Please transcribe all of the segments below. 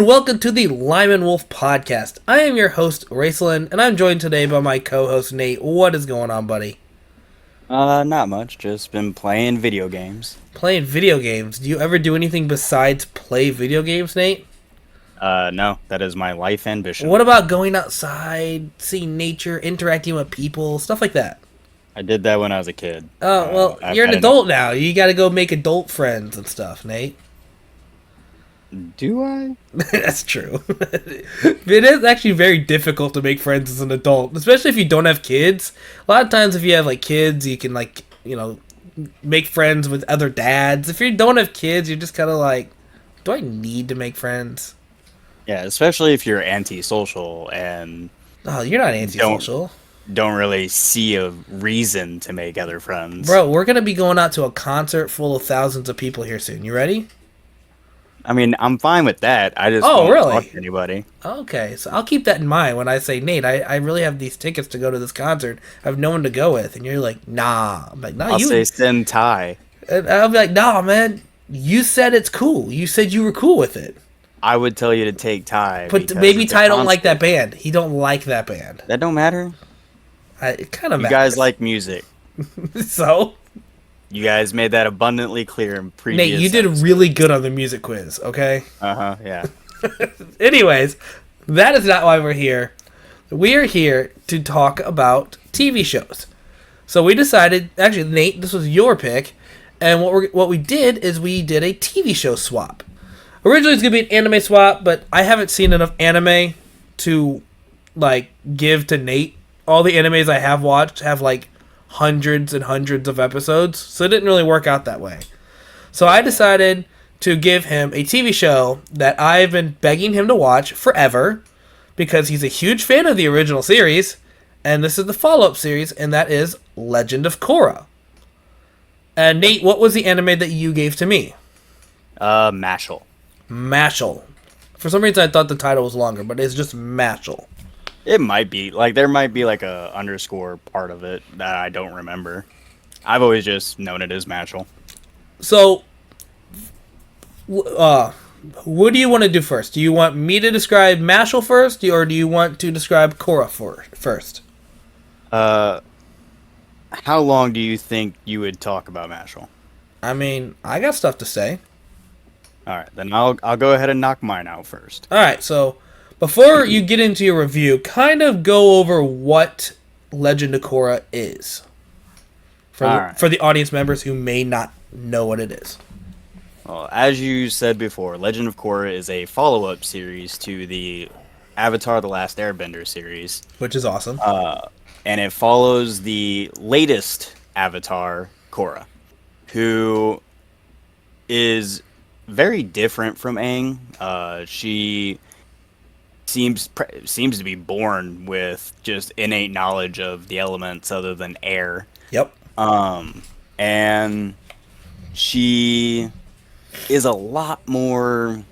welcome to the Lyman Wolf Podcast. I am your host, Raceland, and I'm joined today by my co-host, Nate. What is going on, buddy? Not much. Just been playing video games. Playing video games. Do you ever do anything besides play video games, Nate? No, that is my life ambition. What about going outside, seeing nature, interacting with people, stuff like that? I did that when I was a kid. Oh, well, I've you're an had adult now. You gotta go make adult friends and stuff, Nate. Do I? That's true. It is actually very difficult to make friends as an adult, especially if you don't have kids. A lot of times if you have, kids, you can, make friends with other dads. If you don't have kids, you're just kind of like, do I need to make friends? Yeah, especially if you're antisocial and Oh, you're not antisocial. don't really see a reason to make other friends. Bro, we're going to be going out to a concert full of thousands of people here soon. You ready? I mean, I'm fine with that. I just Oh, don't really? talk to anybody. Okay, so I'll keep that in mind when I say, Nate, I really have these tickets to go to this concert. I have no one to go with. And you're like, nah. I'm like, nah, I'll say send Ty. And I'll be like, nah, man. You said it's cool. You said you were cool with it. I would tell you to take Ty. But because maybe it's a Ty don't like concert. that band. He don't like that band. That don't matter. It kind of You matters. guys like music. So, You guys made that abundantly clear in previous Nate, you did really good on the music quiz, okay? yeah. Anyways, that is not why we're here. We are here to talk about TV shows. So we decided, actually, Nate, this was your pick, and what we did is we did a TV show swap. Originally, it's gonna be an anime swap, but I haven't seen enough anime to give to Nate. All the animes I have watched have hundreds and hundreds of episodes, so it didn't really work out that way. So I decided to give him a TV show that I've been begging him to watch forever because he's a huge fan of the original series, and this is the follow-up series, and that is Legend of Korra. And Nate, what was the anime that you gave to me? Mashal. Mashal. For some reason I thought the title was longer, but it's just Mashal. It might be. There might be a underscore part of it that I don't remember. I've always just known it as Mashal. So, what do you want to do first? Do you want me to describe Mashal first, or do you want to describe Korra first? How long do you think you would talk about Mashal? I mean, I got stuff to say. Alright, then I'll go ahead and knock mine out first. Alright, so before you get into your review, kind of go over what Legend of Korra is. For the audience members who may not know what it is. Well, as you said before, Legend of Korra is a follow-up series to the Avatar: The Last Airbender series. Which is awesome. And it follows the latest Avatar, Korra, who is very different from Aang. She seems to be born with just innate knowledge of the elements other than air. Yep. And she is a lot more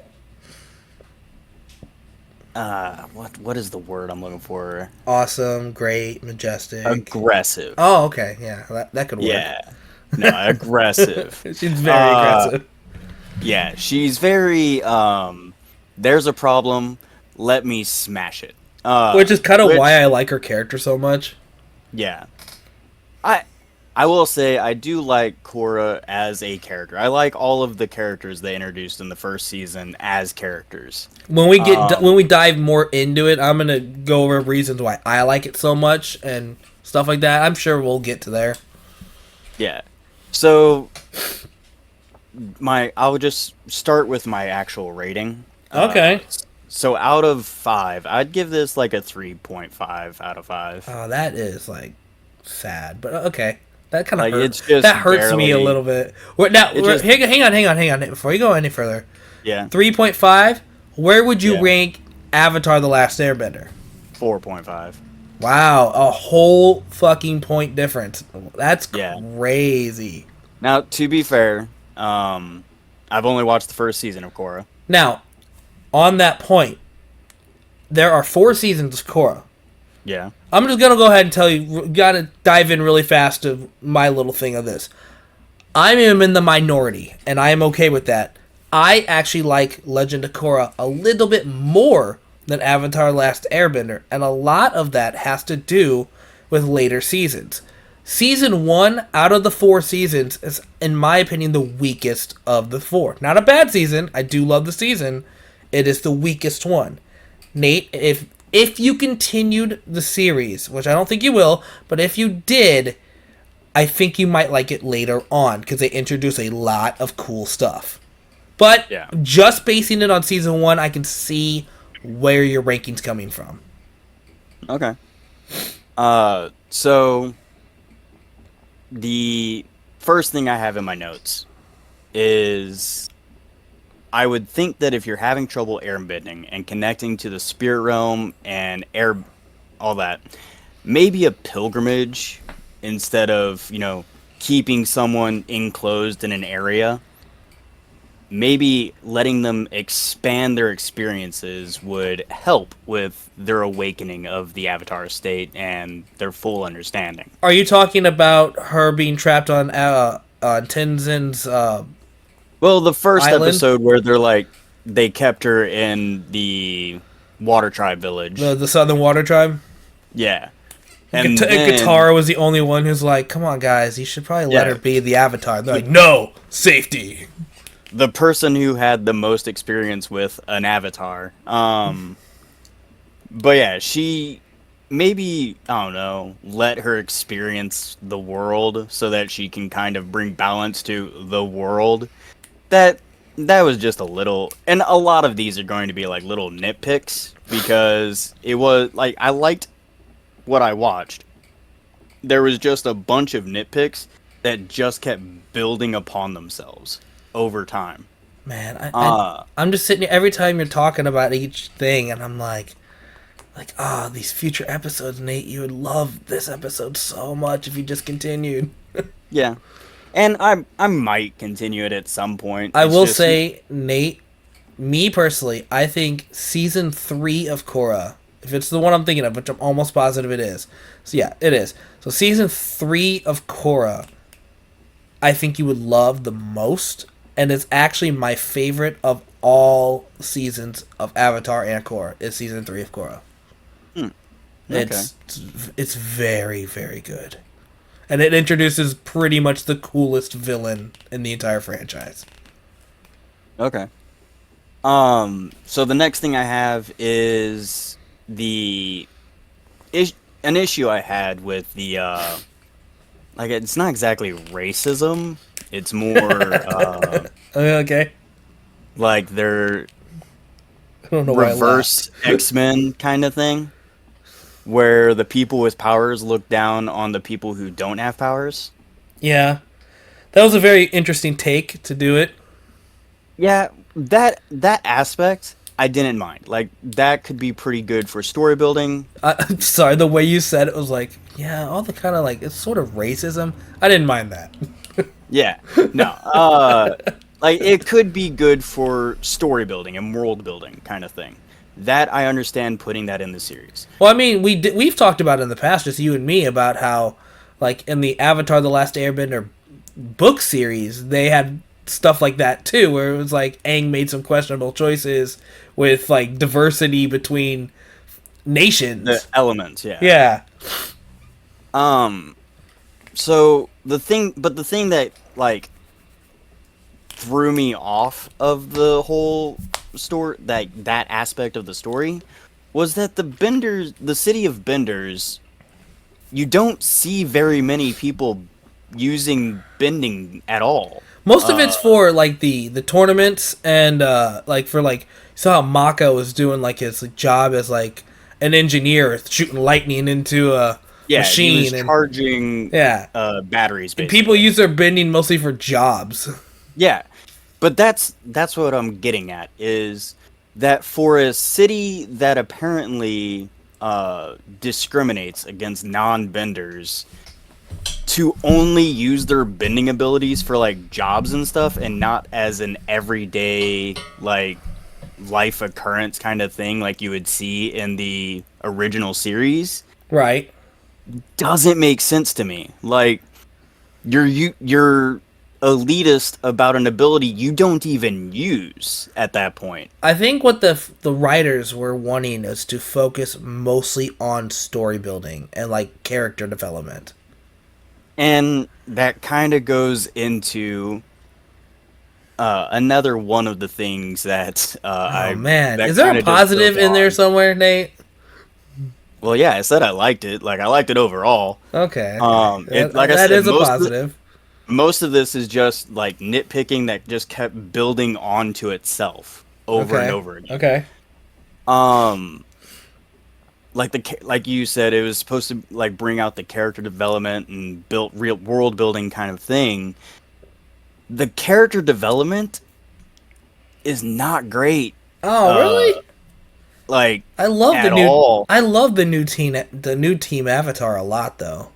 what is the word I'm looking for? Awesome, great, majestic. Aggressive. Oh, okay. Yeah, that could work. Yeah. No, aggressive. She's very aggressive. Yeah, she's very there's a problem, let me smash it. Which is kind of why I like her character so much. Yeah. I will say I do like Korra as a character. I like all of the characters they introduced in the first season as characters. When we dive more into it, I'm gonna go over reasons why I like it so much and stuff like that. I'm sure we'll get to there. Yeah. So I'll just start with my actual rating. Okay. So out of 5, I'd give this a 3.5 out of 5. Oh, that is sad, but okay. That kind of it's hurts. just That hurts me a barely- little bit. Hang on. Before you go any further, Yeah. 3.5. Where would you Yeah. rank Avatar: The Last Airbender? 4.5. Wow, a whole fucking point difference. That's Yeah. crazy. Now, to be fair, I've only watched the first season of Korra. Now, on that point, there are 4 seasons of Korra. Yeah. I'm just gonna go ahead and tell you. Gotta dive in really fast to my little thing of this. I am in the minority, and I am okay with that. I actually like Legend of Korra a little bit more than Avatar: Last Airbender, and a lot of that has to do with later seasons. Season 1 out of the 4 seasons is, in my opinion, the weakest of the 4. Not a bad season. I do love the season. It is the weakest one. Nate, if you continued the series, which I don't think you will, but if you did, I think you might like it later on because they introduce a lot of cool stuff. But Yeah. just basing it on season 1, I can see where your ranking's coming from. Okay. So the first thing I have in my notes is I would think that if you're having trouble airbending and connecting to the spirit realm and air, all that, maybe a pilgrimage instead of, keeping someone enclosed in an area. Maybe letting them expand their experiences would help with their awakening of the Avatar state and their full understanding. Are you talking about her being trapped on Tenzin's Well, the first island? episode where they kept her in the Water Tribe village. The Southern Water Tribe? Yeah. And then, Katara was the only one who's like, come on, guys, you should probably let Yeah. her be the Avatar. They're like, no, safety. the person who had the most experience with an Avatar. But yeah, she maybe, I don't know, let her experience the world so that she can kind of bring balance to the world. That was just a little, and a lot of these are going to be like little nitpicks because it was like I liked what I watched. There was just a bunch of nitpicks that just kept building upon themselves over time. Man, I'm just sitting here every time you're talking about each thing, and I'm like, these future episodes, Nate, you would love this episode so much if you just continued. Yeah. And I might continue it at some point. I It's will just- say, Nate, me personally, I think season 3 of Korra, if it's the one I'm thinking of, which I'm almost positive it is. So yeah, it is. So season 3 of Korra, I think you would love the most, and it's actually my favorite of all seasons of Avatar and Korra. Is season 3 of Korra. It's very, very good. And it introduces pretty much the coolest villain in the entire franchise. Okay. So the next thing I have is an issue I had with the like it's not exactly racism. It's more Okay. like they're I don't know why I laughed. reverse X-Men kind of thing, where the people with powers look down on the people who don't have powers. Yeah. That was a very interesting take to do it. Yeah, that aspect I didn't mind. Like that could be pretty good for story building. Sorry, the way you said it was like, yeah, all the kind of like, it's sort of racism. I didn't mind that. Yeah, no, like it could be good for story building and world building kind of thing. That I understand putting that in the series. Well, I mean, we've talked about it in the past, just you and me, about how, like, in the Avatar: The Last Airbender book series, they had stuff like that too, where it was like Aang made some questionable choices with like diversity between nations. The elements, yeah. Yeah. So the thing that like threw me off of the whole story, that aspect of the story, was that the city of Benders, you don't see very many people using bending at all. Most of it's for like the tournaments and like for like, you saw how Mako was doing like his job as like an engineer shooting lightning into a machine he was and charging yeah. batteries. And Basically. people use their bending mostly for jobs. Yeah, but that's what I'm getting at is that for a city that apparently discriminates against non-benders to only use their bending abilities for like jobs and stuff and not as an everyday like life occurrence kind of thing like you would see in the original series Right. doesn't make sense to me. Like you're elitist about an ability you don't even use at that point. I think what the writers were wanting is to focus mostly on story building and like character development. And that kind of goes into another one of the things that Oh man, that is there kinda a just positive built in there on. somewhere, Nate? Well, yeah, I said I liked it. Like I liked it overall. Okay, It that, like I that said, is a positive. most of this is just like nitpicking that just kept building onto itself over and Okay, over again. okay. Um, like you said, it was supposed to like bring out the character development and built real world building kind of thing. The character development is not great, Oh uh, really? like I love the at new. all. I love the new team Avatar a lot though.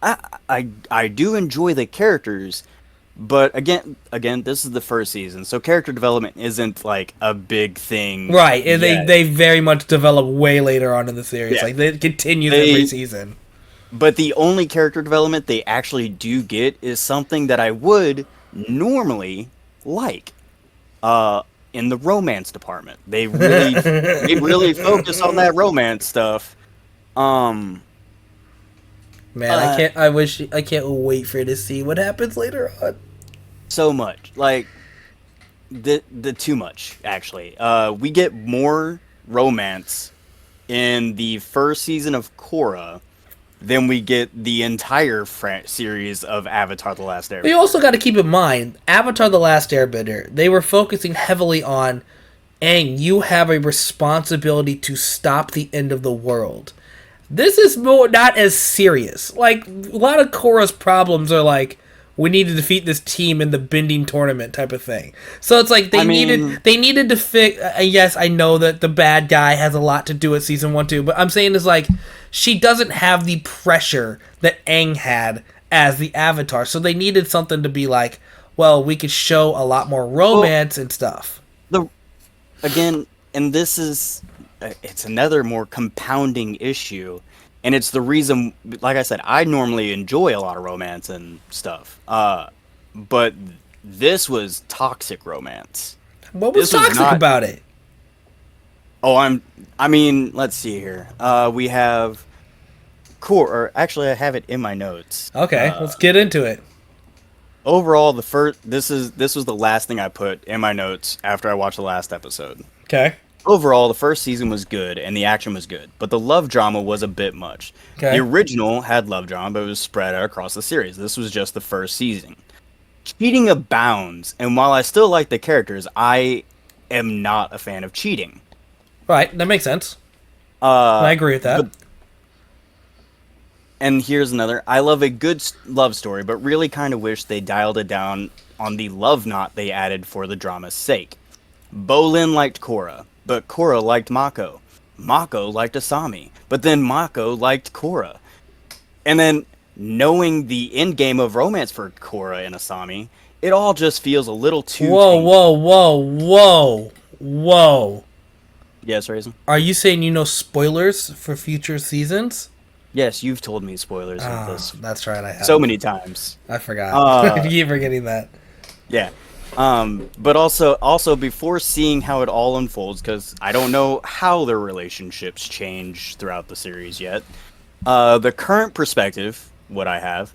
I do enjoy the characters, but again, this is the first season, so character development isn't like a big thing Right, and yet. they very much develop way later on in the series. Yeah, Like it continues every they season. but the only character development they actually do get is something that I would normally like. Uh, in the romance department, they really focus on that romance stuff. Um, Man, I uh, can't. I wish I can't wait for you to see what happens later on. so much like the too much actually. We get more romance in the first season of Korra than we get the entire series of Avatar: The Last But you Airbender. also got to keep in mind, Avatar: The Last Airbender. They were focusing heavily on, Aang, you have a responsibility to stop the end of the world. This is more not as serious. Like a lot of Korra's problems are like, we need to defeat this team in the bending tournament type of thing. So it's like I mean, they needed to fix. Yes, I know that the bad guy has a lot to do with season 1 too, but I'm saying is like she doesn't have the pressure that Aang had as the Avatar. So they needed something to be like, well, we could show a lot more well, romance and stuff. the again, and this is it's another more compounding issue, and it's the reason. Like I said, I normally enjoy a lot of romance and stuff, but this was toxic romance. What was This was toxic not. about it? Oh, I mean, let's see here. We have core. Or actually, I have it in my notes. Okay, let's get into it. Overall, the first. This was the last thing I put in my notes after I watched the last episode. Okay. Overall, the first season was good and the action was good, but the love drama was a bit much. The Okay. original had love drama, but it was spread out across the series. This was just the first season. Cheating abounds, and while I still like the characters, I am not a fan of cheating. Right, that makes sense. Uh, I agree with that. but And here's another. I love a good love story, but really kind of wish they dialed it down on the love knot they added for the drama's sake. Bolin liked Korra, but Korra liked Mako. Mako liked Asami, but then Mako liked Korra. And then, knowing the end game of romance for Korra and Asami, it all just feels a little too Whoa, tame. whoa, whoa, whoa, whoa. Yes, Raisin? Are you saying you know spoilers for future seasons? Yes, you've told me spoilers of Oh, this that's right, I have. so many times. I forgot. I Uh, keep forgetting that. Yeah. But also before seeing how it all unfolds, because I don't know how their relationships change throughout the series yet. The current perspective, what I have,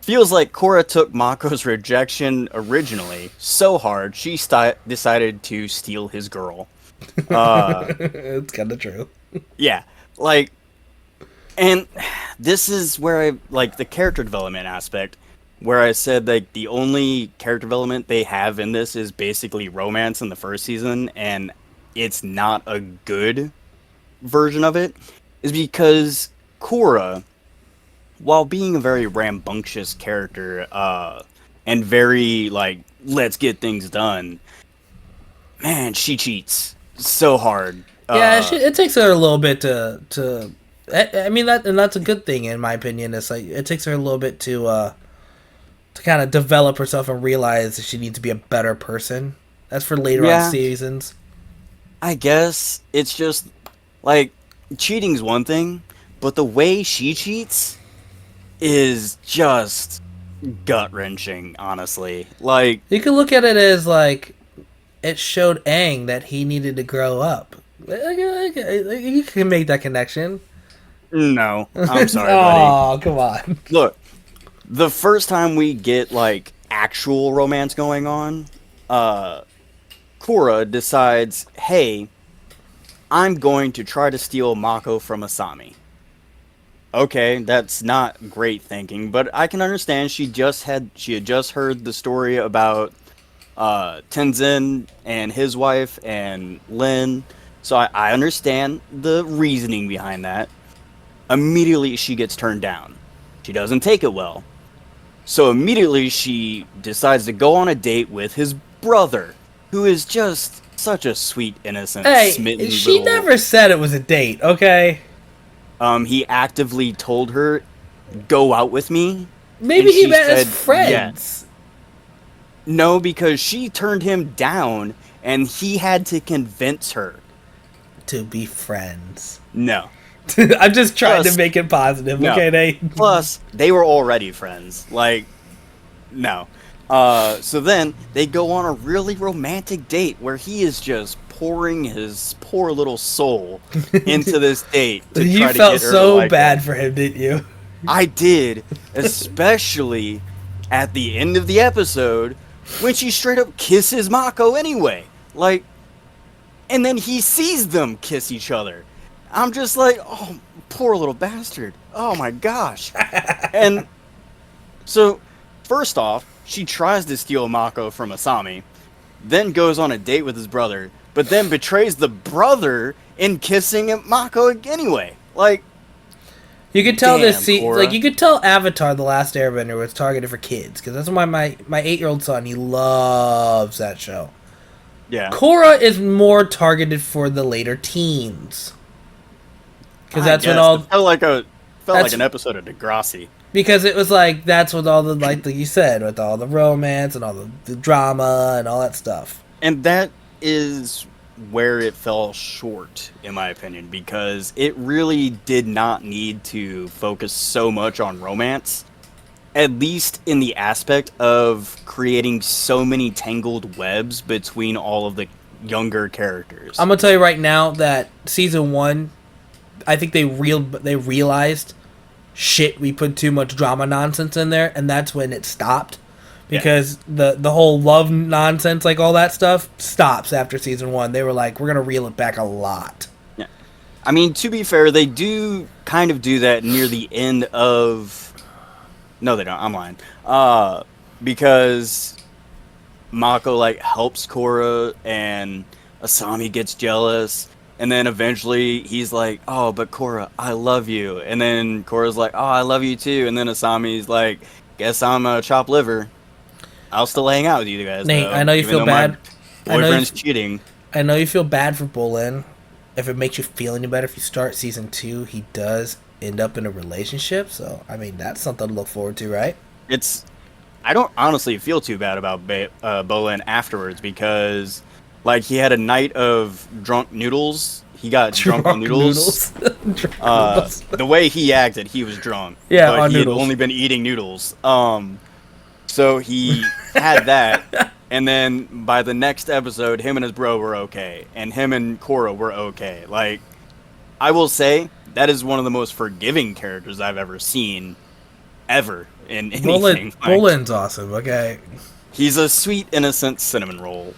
feels like Korra took Mako's rejection originally so hard she decided to steal his girl. Uh, It's kind of true. yeah, like, and this is where I like the character development aspect, where I said like the only character development they have in this is basically romance in the first season, and it's not a good version of it, is because Korra, while being a very rambunctious character, and very like let's get things done, man, she cheats so hard. Yeah, it takes her a little bit to. I mean that, and that's a good thing in my opinion. It's like it takes her a little bit to kind of develop herself and realize that she needs to be a better person. That's for later on Yeah. seasons. I guess it's just like cheating's one thing, but the way she cheats is just gut wrenching, honestly. Like, You can look at it as like it showed Aang that he needed to grow up. You can make that connection. no, I'm sorry, buddy. Oh, come on. Look, the first time we get like actual romance going on, uh, Korra decides, "Hey, I'm going to try to steal Mako from Asami." Okay, that's not great thinking, but I can understand she had just heard the story about Tenzin and his wife and Lin, so I understand the reasoning behind that. Immediately she gets turned down. She doesn't take it well. So immediately she decides to go on a date with his brother, who is just such a sweet, innocent, Hey, smitten she little. never said it was a date, okay? He actively told her, "Go out with me," Maybe and he she met as said friends. yes. No, because she turned him down, and he had to convince her. To be friends. No, I'm just trying Plus- to make it positive, no. okay, Nate? Plus, they were already friends. Like, no. So then they go on a really romantic date where he is just pouring his poor little soul into this date. To You try to felt get her to so like bad him. for him, didn't you? I did, especially at the end of the episode when she straight up kisses Mako anyway. Like, and then he sees them kiss each other. I'm just like, oh, poor little bastard. Oh my gosh. And so, first off, she tries to steal Mako from Asami, then goes on a date with his brother, but then betrays the brother in kissing Mako anyway. Like, You could tell Damn, like Korra. you could tell Avatar: The Last Airbender was targeted for kids because that's why my 8-year-old son he loves that show. yeah. Korra is more targeted for the later teens because I that's when guess. all It felt like that's- an episode of Degrassi. because it was like that's with all the like you said with all the romance and all the drama and all that stuff. And that is where it fell short, in my opinion, because it really did not need to focus so much on romance, at least in the aspect of creating so many tangled webs between all of the younger characters. I'm gonna tell you right now that season 1, I think they realized shit we put too much drama nonsense in there, and that's when it stopped. Because the whole love nonsense, like all that stuff, stops after season 1. They were like, we're gonna reel it back a lot. Yeah. I mean, to be fair, they do kind of do that near the end of. No, they don't. I'm lying. Because Mako like helps Korra, and Asami gets jealous, and then eventually he's like, "Oh, but Korra, I love you," and then Korra's like, "Oh, I love you too," and then Asami's like, "Guess I'm a chopped liver. I'll still hang out with you guys." Nate, though, I know you even feel though my bad. I know you Boyfriend's f- cheating. I know you feel bad for Bolin. If it makes you feel any better, if you start season 2, he does end up in a relationship. So, I mean, that's something to look forward to, right? It's I don't honestly feel too bad about Bolin afterwards because like he had a night of drunk noodles. He got drunk on noodles. Drunk noodles. The way he acted, he was drunk. Yeah, but on he noodles. had only been eating noodles. So he had that, and then by the next episode, him and his bro were okay, and him and Korra were okay. Like, I will say that is one of the most forgiving characters I've ever seen, ever in anything. Bolin's awesome, okay? He's a sweet, innocent cinnamon roll,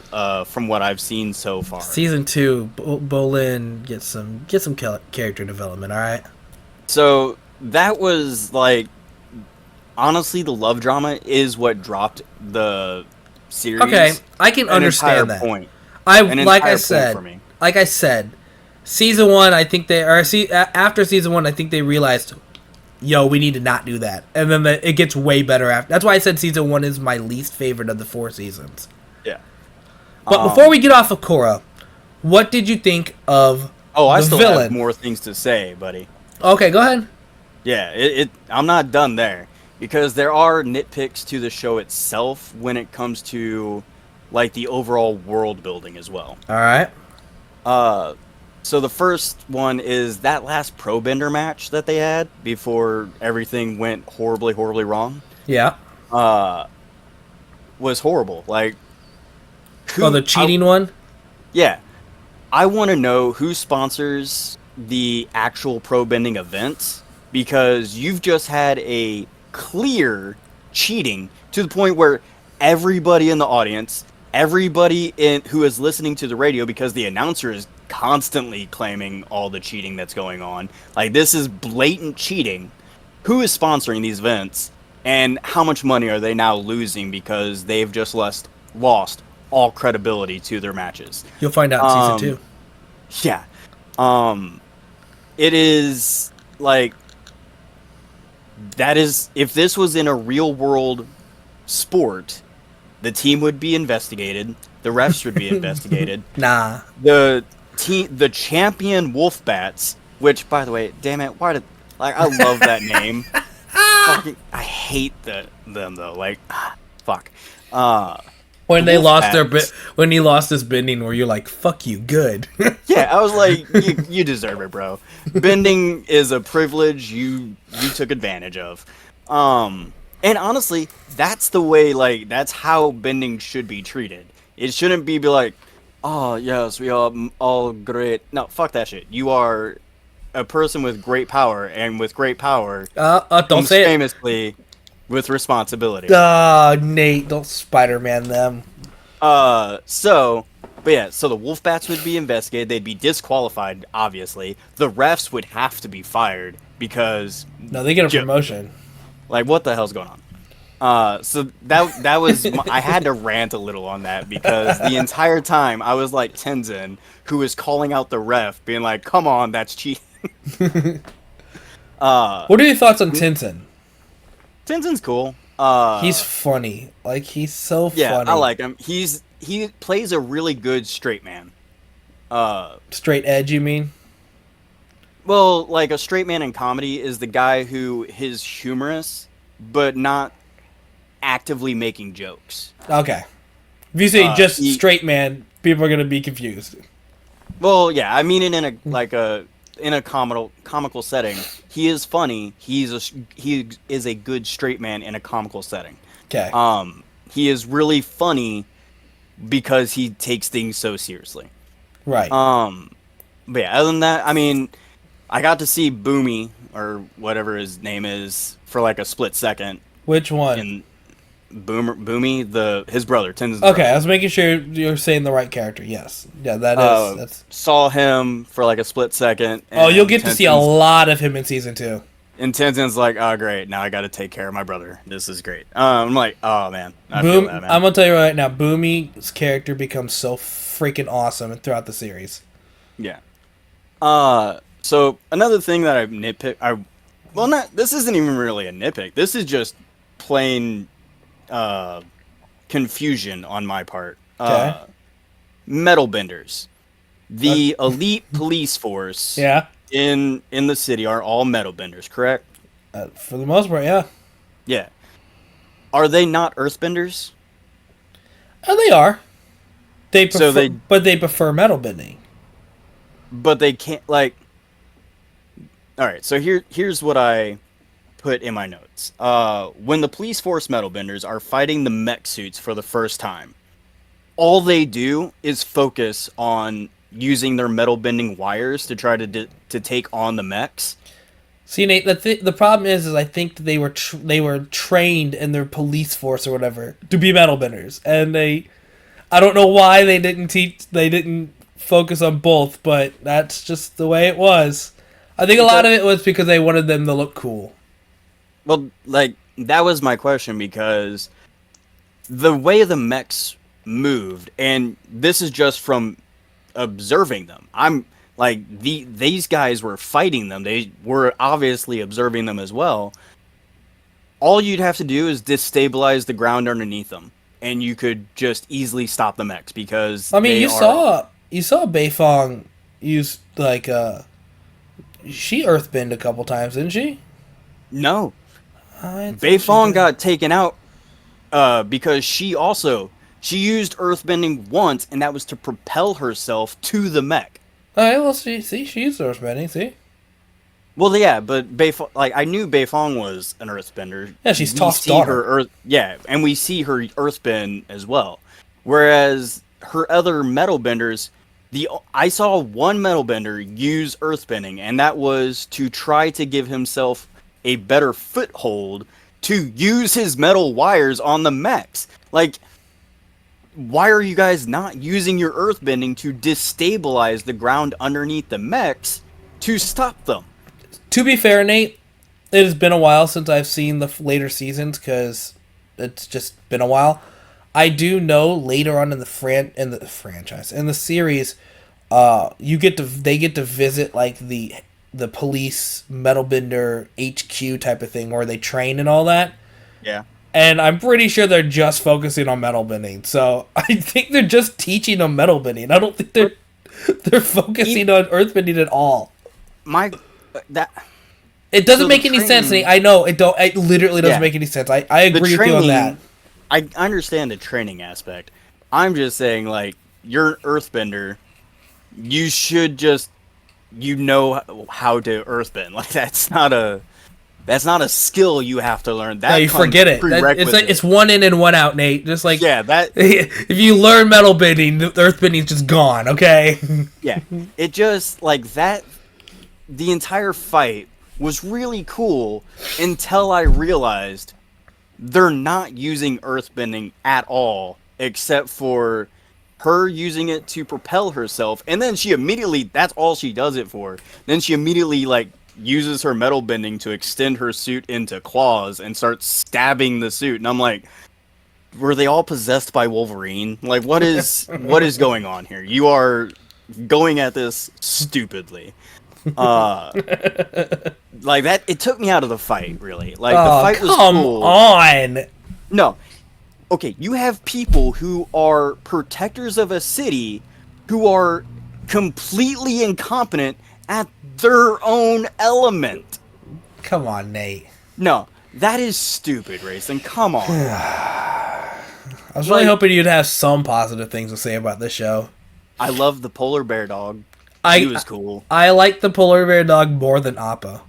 from what I've seen so far. Season 2, Bolin gets some character development, alright? So that was like, honestly, the love drama is what dropped the series. Okay, I can an understand entire that. point. Like entire I point said, for me. season 1, I think after season 1, I think they realized, yo, we need to not do that, and then it gets way better after. That's why I said season 1 is my least favorite of the 4 seasons. Yeah. But before we get off of Korra, what did you think of I the still villain? have more things to say, buddy. Okay, go ahead. Yeah, I'm not done there because there are nitpicks to the show itself when it comes to like the overall world building as well. All right. So the first one is that last Pro Bender match that they had before everything went horribly, horribly wrong. Yeah. was horrible. Like, Oh, the cheating one? yeah, I want to know who sponsors the actual pro bending events, because you've just had a clear cheating to the point where everybody in the audience, everybody in who is listening to the radio, because the announcer is constantly claiming all the cheating that's going on. Like, this is blatant cheating. Who is sponsoring these events, and how much money are they now losing because they've just lost all credibility to their matches? You'll find out in season 2. Yeah. It is like, that is, if this was in a real world sport, the team would be investigated, the refs would be investigated. Nah. The champion Wolfbats, which, by the way, damn it, why did, like, I love that name. Fucking, I hate them though. Like, fuck. When they lost Wolfbats. when he lost his bending, where you're like, "Fuck you, good." Yeah, I was like, you deserve it, bro. Bending is a privilege you took advantage of. And honestly, that's the way, like, that's how bending should be treated. It shouldn't be like, oh yes, we are all great. No, fuck that shit. You are a person with great power, and with great power, Don't comes say it. famously with responsibility. Nate, don't Spider-Man them. So the Wolfbats would be investigated. They'd be disqualified, obviously. The refs would have to be fired because, No, they get a promotion. like, what the hell's going on? So that was I had to rant a little on that, because the entire time I was like Tenzin, who was calling out the ref, being like, "Come on, that's cheating." What are your thoughts on Tintin? Tenzin's cool. He's funny. Like, he's so Yeah, funny. I like him. He plays a really good straight man. Straight edge, you mean? Well, like, a straight man in comedy is the guy who is humorous, but not actively making jokes. Okay. If you say just he- straight man, people are gonna be confused. Well, yeah, I mean it in a comical setting. He is funny. He is a good straight man in a comical setting. Okay. He is really funny because he takes things so seriously. Right. But yeah, other than that, I mean, I got to see Boomy, or whatever his name is, for like a split second. Which one? In Boomy, his brother, Tenzin's Okay, brother. I was making sure you're saying the right character. Yes. Yeah, that is. That's. Saw him for like a split second. Oh, you'll get to see a Tenzin's- lot of him in season 2. And Tenzin's like, oh, great, now I got to take care of my brother. This is great. I'm like, oh, man. I feel that, man. I'm gonna tell you right now, Boomy's character becomes so freaking awesome throughout the series. Yeah. So another thing that I nitpick, this isn't even really a nitpick. This is just plain confusion on my part. Okay. Metal benders. The elite police force Yeah. in the city are all metal benders, correct? For the most part, yeah. Yeah. Are they not earthbenders? Oh, they are. They prefer, So but they prefer metal bending. But they can't, like. All right, so here's what I put in my notes. When the police force metal benders are fighting the mech suits for the first time, all they do is focus on using their metal bending wires to try to take on the mechs. See, Nate, the problem is I think they were trained in their police force or whatever to be metal benders, and I don't know why they didn't focus on both, but that's just the way it was. I think a lot of it was because they wanted them to look cool. Well, like, that was my question, because the way the mechs moved, and this is just from observing them. I'm like, these guys were fighting them. They were obviously observing them as well. All you'd have to do is destabilize the ground underneath them, and you could just easily stop the mechs, because I mean, you saw Beifong use like she earthbend a couple times, didn't she? No. I thought Beifong she did. got taken out because she used earthbending once, and that was to propel herself to the mech. All right, well, she used earthbending. See, Well, yeah, but like I knew Beifong was an Earthbender. Yeah, she's We Toph's see daughter. her yeah, and we see her Earthbend as well. Whereas her other metal benders, I saw one metal bender use Earthbending, and that was to try to give himself a better foothold to use his metal wires on the mechs. Like, why are you guys not using your Earthbending to destabilize the ground underneath the mechs to stop them? To be fair, Nate, it has been a while since I've seen the later seasons because it's just been a while. I do know later on in the franchise in the series, they get to visit like the police metalbender HQ type of thing where they train and all that. Yeah. And I'm pretty sure they're just focusing on metal bending. So I think they're just teaching them metal bending. I don't think they're focusing on earth bending at all. It doesn't make any sense. I know it don't. It literally doesn't make any sense. I agree with you on that. I understand the training aspect. I'm just saying, like, you're an earthbender. You should just how to earthbend. Like, that's not a skill you have to learn. That you forget it. It's one in and one out, Nate. Just like if you learn metal bending, the earthbending's just gone. Okay. Yeah, it just like that. The entire fight was really cool until I realized they're not using earthbending at all, except for her using it to propel herself, and then she immediately, that's all she does it for. Then she immediately, like, uses her metal bending to extend her suit into claws and starts stabbing the suit, and I'm like, were they all possessed by Wolverine? Like, what is going on here? You are going at this stupidly. Like that, it took me out of the fight, really. Like, the fight was cool. Come on! No. Okay, you have people who are protectors of a city who are completely incompetent at their own element. Come on, Nate. No, that is stupid, Rayson. Come on. I was really hoping you'd have some positive things to say about this show. I love the polar bear dog. He was cool. I like the polar bear dog more than Appa.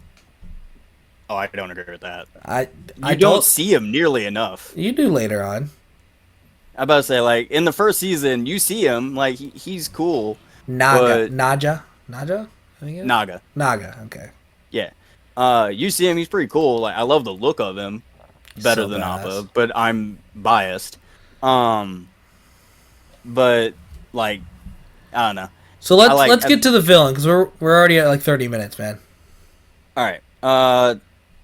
Oh, I don't agree with that. I don't see him nearly enough. You do later on. I'm about to say, like, in the first season, you see him, like, he's cool. Naga. I think Naga, okay. Yeah. You see him, he's pretty cool. Like, I love the look of him. Better than Appa, but I'm biased. But, like, I don't know. So let's get to the villain, because we're already at, like, 30 minutes, man. Alright.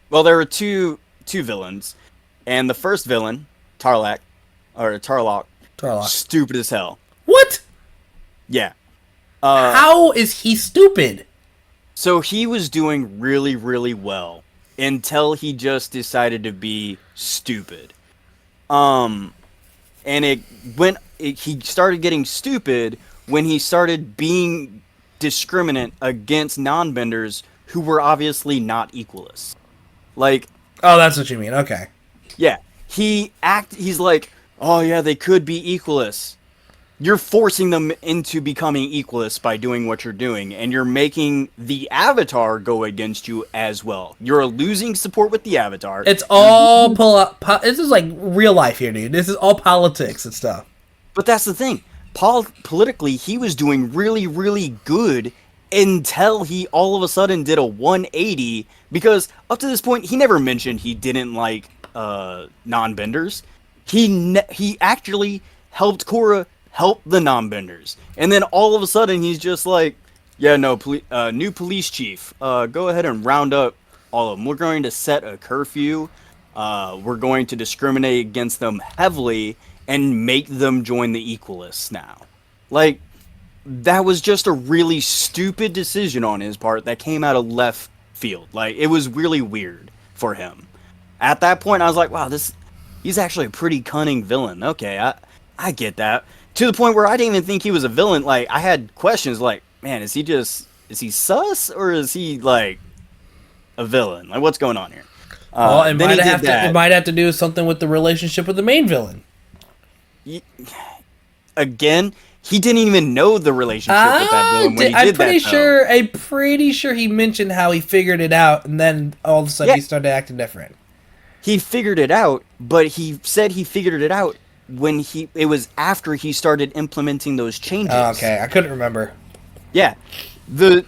Well, there were two villains. And the first villain, Tarlok, stupid as hell. What? Yeah. How is he stupid? So he was doing really, really well until he just decided to be stupid. And he started getting stupid when he started being discriminant against non-benders who were obviously not equalists. Like, oh, that's what you mean. Okay. Yeah. He's like, oh yeah, they could be equalists. You're forcing them into becoming equalists by doing what you're doing, and you're making the Avatar go against you as well. You're losing support with the Avatar. It's all this is like real life here, dude. This is all politics and stuff. But that's the thing. Politically, he was doing really, really good until he all of a sudden did a 180, because up to this point, he never mentioned he didn't like non-benders. He actually helped Korra help the non-benders, and then all of a sudden he's just like, yeah, no, new police chief, go ahead and round up all of them. We're going to set a curfew. We're going to discriminate against them heavily and make them join the Equalists now. Like, that was just a really stupid decision on his part that came out of left field. Like, it was really weird for him. At that point, I was like, wow, he's actually a pretty cunning villain. Okay, I get that. To the point where I didn't even think he was a villain. Like, I had questions like, man, is he sus, or is he, like, a villain? Like, what's going on here? Well, it might have to do something with the relationship with the main villain. Again, he didn't even know the relationship with that villain when he did that. I'm pretty sure he mentioned how he figured it out, and then all of a sudden he started acting different. He figured it out, but he said he figured it out when it was after he started implementing those changes. Oh, okay, I couldn't remember. Yeah, that.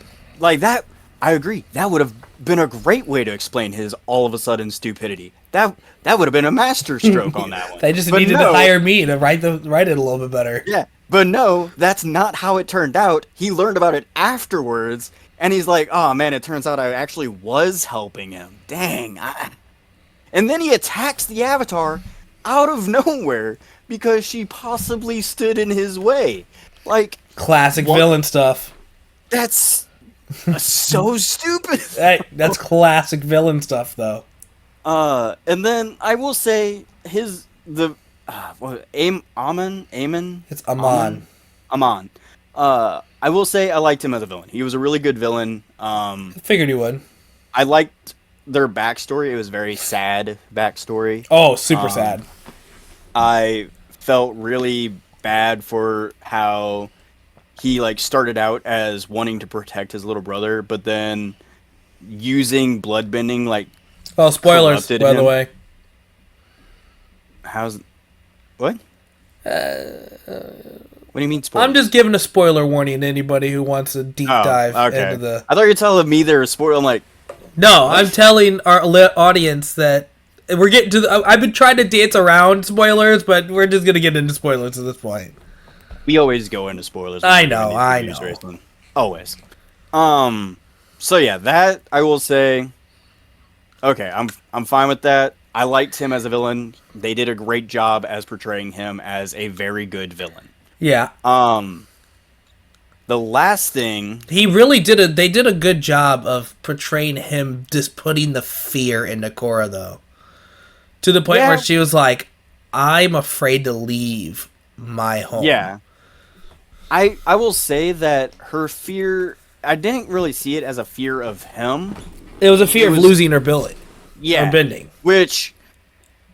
I agree. That would have been a great way to explain his all of a sudden stupidity. That would have been a master stroke on that one. They just needed to hire me to write it a little bit better. Yeah, but no, that's not how it turned out. He learned about it afterwards, and he's like, "Oh man, it turns out I actually was helping him. Dang!" And then he attacks the Avatar out of nowhere because she possibly stood in his way. Like, classic villain stuff. That's so stupid. Hey, that's classic villain stuff, though. And then I will say Amon. It's Amon. Amon. I will say I liked him as a villain. He was a really good villain. I figured he would. I liked their backstory. It was very sad backstory. Oh, super sad. I felt really bad for how he started out as wanting to protect his little brother, but then using bloodbending oh, spoilers, by the way. What? What do you mean spoilers? I'm just giving a spoiler warning to anybody who wants a deep dive into the... I thought you were telling me there was spoilers. I'm like... No, what? I'm telling our audience that we're getting to I've been trying to dance around spoilers, but we're just going to get into spoilers at this point. We always go into spoilers. I know. Always. So yeah, that I will say. Okay, I'm fine with that. I liked him as a villain. They did a great job as portraying him as a very good villain. Yeah. The last thing he really did they did a good job of portraying him, just putting the fear into Korra, though, to the point where she was like, "I'm afraid to leave my home." Yeah. I will say that her fear, I didn't really see it as a fear of him. It was a fear of losing her ability. Yeah. Or bending. Which,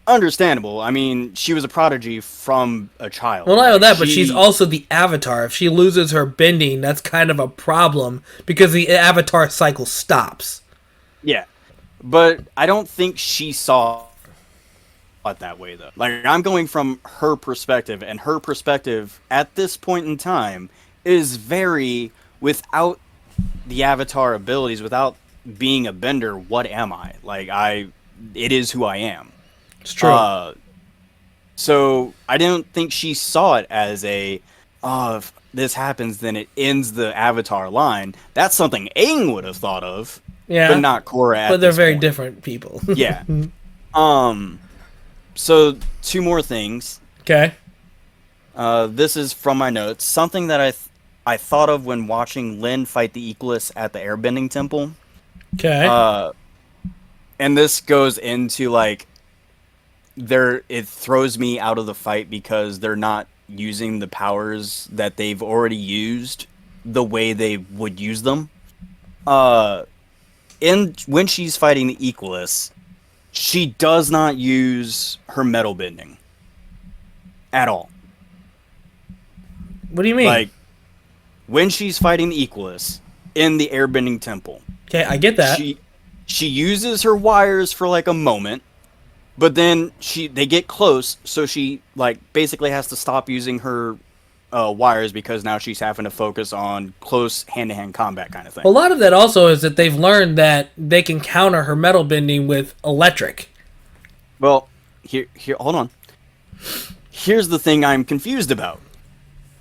understandable. I mean, she was a prodigy from a child. Well, not only that, but she's also the Avatar. If she loses her bending, that's kind of a problem because the Avatar cycle stops. Yeah. But I don't think she saw it that way, though. I'm going from her perspective, and her perspective at this point in time is very, without the Avatar abilities, without being a bender, what am I? It is who I am. It's true. So I don't think she saw it as if this happens, then it ends the Avatar line. That's something Aang would have thought of, but not Korra. But they're very different people. Yeah. So 2 more things. Okay. This is from my notes. Something that I thought of when watching Lin fight the Equalus at the Airbending Temple. Okay. And this goes into it throws me out of the fight because they're not using the powers that they've already used the way they would use them. When she's fighting the Equalus, she does not use her metal bending at all. What do you mean? When she's fighting the Equalus in the Airbending Temple. Okay, I get that. She uses her wires for a moment, but then they get close, so she basically has to stop using her wires because now she's having to focus on close hand-to-hand combat kind of thing. A lot of that also is that they've learned that they can counter her metal bending with electric. Well, here, hold on. Here's the thing I'm confused about.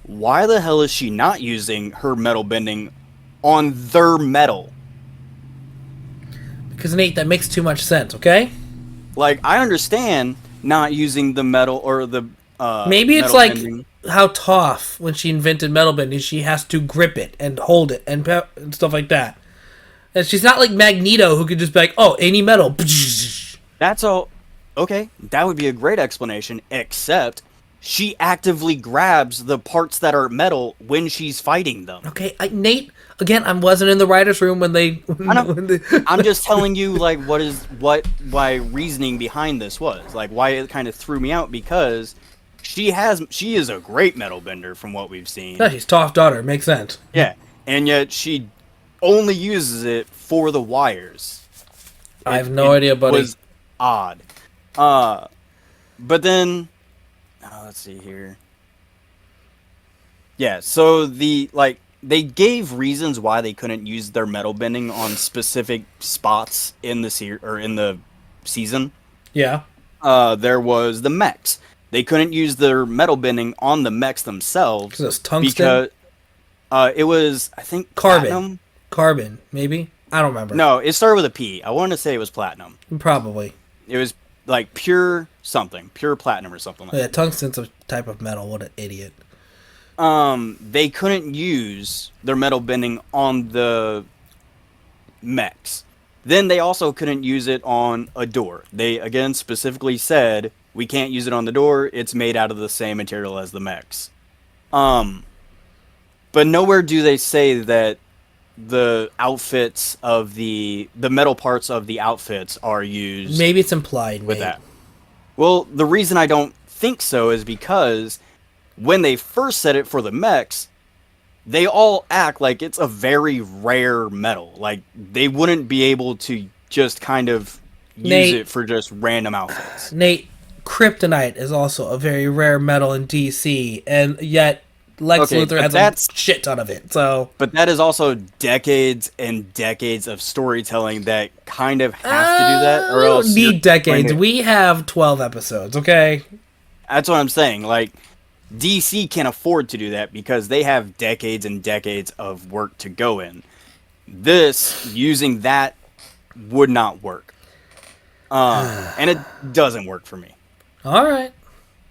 Why the hell is she not using her metal bending on their metal? Because, Nate, that makes too much sense, okay? I understand not using the metal or the maybe it's bending. How Toph, when she invented metal bending, she has to grip it and hold it and stuff like that. And she's not like Magneto, who could just be like, "Oh, any metal." That's all. Okay, that would be a great explanation, except she actively grabs the parts that are metal when she's fighting them. Okay, Nate, again, I wasn't in the writer's room when they... I know. I'm just telling you, what my reasoning behind this was. Why it kind of threw me out, because she is a great metal bender from what we've seen. Yeah, she's Toph's daughter. Makes sense. Yeah, and yet she only uses it for the wires. I have no idea, buddy. It was odd. But then, let's see here. Yeah, so they gave reasons why they couldn't use their metal bending on specific spots in the season. Yeah. There was the mechs. They couldn't use their metal bending on the mechs themselves Because it's tungsten? because it was, I think, Carbon. platinum. Carbon, maybe? I don't remember. No, it started with a P. I want to say it was platinum. Probably. It was like pure something, pure platinum or something like Yeah, tungsten's a type of metal. What an idiot. that. They couldn't use their metal bending on the mechs. Then they also couldn't use it on a door. They again specifically said we can't use it on the door. It's made out of the same material as the mechs. But nowhere do they say that the outfits of the metal parts of the outfits are used Maybe it's implied. with that. Well, the reason I don't think so is because when they first said it for the mechs, they all act like it's a very rare metal. Like they wouldn't be able to just kind of use Nate. it for just random outfits. Nate, kryptonite is also a very rare metal in DC, and yet Lex Okay, Luthor but has that's- a shit ton of it. So But that is also decades and decades of storytelling that kind of have to do that, or we else don't you're need decades. going to- We have 12 episodes. Okay. That's what I'm saying. Like, DC can't afford to do that because they have decades and decades of work to go in. This, using that, would not work. And it doesn't work for me. All right.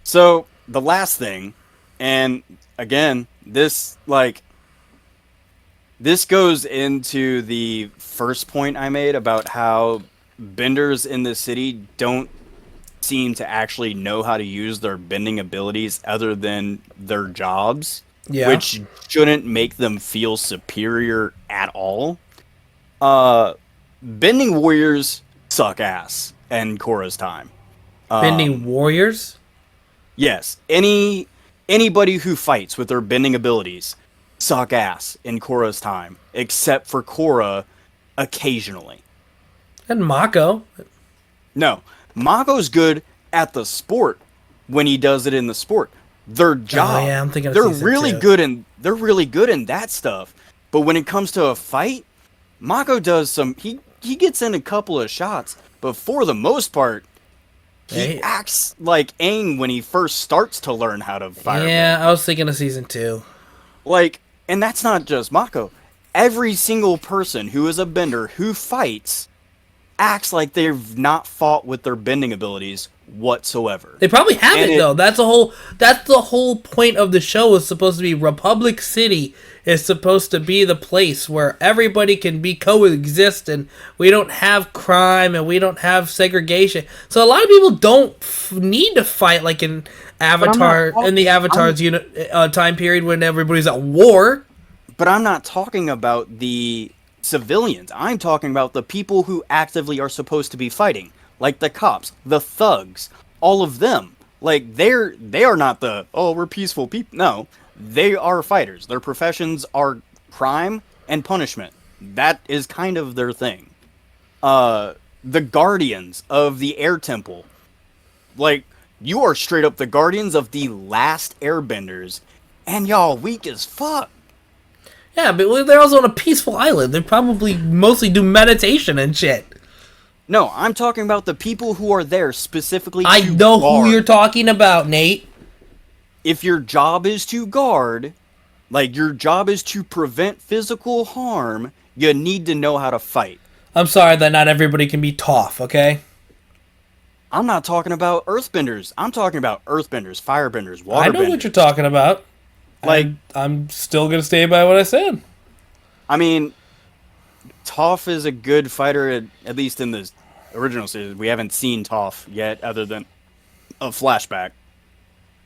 So, the last thing, and again, this goes into the first point I made about how benders in the city don't seem to actually know how to use their bending abilities other than their jobs, Yeah. which shouldn't make them feel superior at all. Bending warriors suck ass in Korra's time. Bending warriors? Yes, anybody who fights with their bending abilities suck ass in Korra's time, except for Korra occasionally. And Mako. No, Mago's good at the sport when he does it in the sport. Their job, yeah, I'm thinking of they're season really 2. good in that stuff. But when it comes to a fight, Mako does some. He gets in a couple of shots, but for the most part, he Hey. acts like Aang when he first starts to learn how to fire. Yeah, I was thinking of season 2. Like, and that's not just Mako. Every single person who is a bender who fights acts like they've not fought with their bending abilities whatsoever. They probably haven't And it- though. That's the whole point of the show is supposed to be Republic City is supposed to be the place where everybody can be coexist and we don't have crime and we don't have segregation. So a lot of people don't need to fight like in Avatar not in the Avatar's time period when everybody's at war. But I'm not talking about the civilians. I'm talking about the people who actively are supposed to be fighting, like the cops, the thugs, all of them. Like they are not the we're peaceful people. No, they are fighters. Their professions are crime and punishment. That is kind of their thing. The guardians of the air temple, like you are straight up the guardians of the last airbenders, and y'all weak as fuck. Yeah, but they're also on a peaceful island. They probably mostly do meditation and shit. No, I'm talking about the people who are there specifically I to know guard. who you're talking about, Nate. If your job is to guard, like your job is to prevent physical harm, you need to know how to fight. I'm sorry that not everybody can be Toph, okay? I'm not talking about earthbenders. I'm talking about earthbenders, firebenders, waterbenders. I know what you're talking about. Like, I'm still gonna stay by what I said. I mean, Toph is a good fighter, at least in the original series. We haven't seen Toph yet, other than a flashback.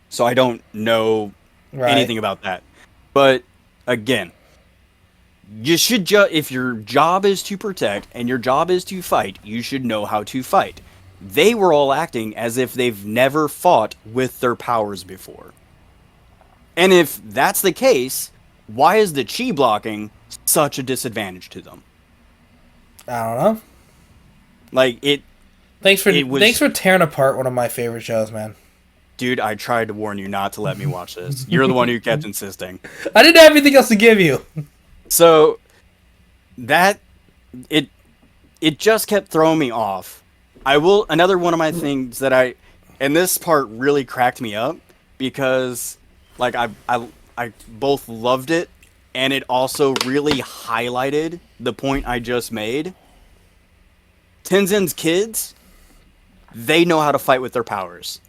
So I don't know anything about that. But again, you should if your job is to protect and your job is to fight, you should know how to fight. they were all acting as if they've never fought with their powers before. And if that's the case, why is the chi blocking such a disadvantage to them? I don't know. Like, Thanks for tearing apart one of my favorite shows, man. dude, I tried to warn you not to let me watch this. You're the one who kept insisting. I didn't have anything else to give you. So that it just kept throwing me off. Another one of my things that and this part really cracked me up because like I both loved it and it also really highlighted the point I just made. Tenzin's kids, they know how to fight with their powers.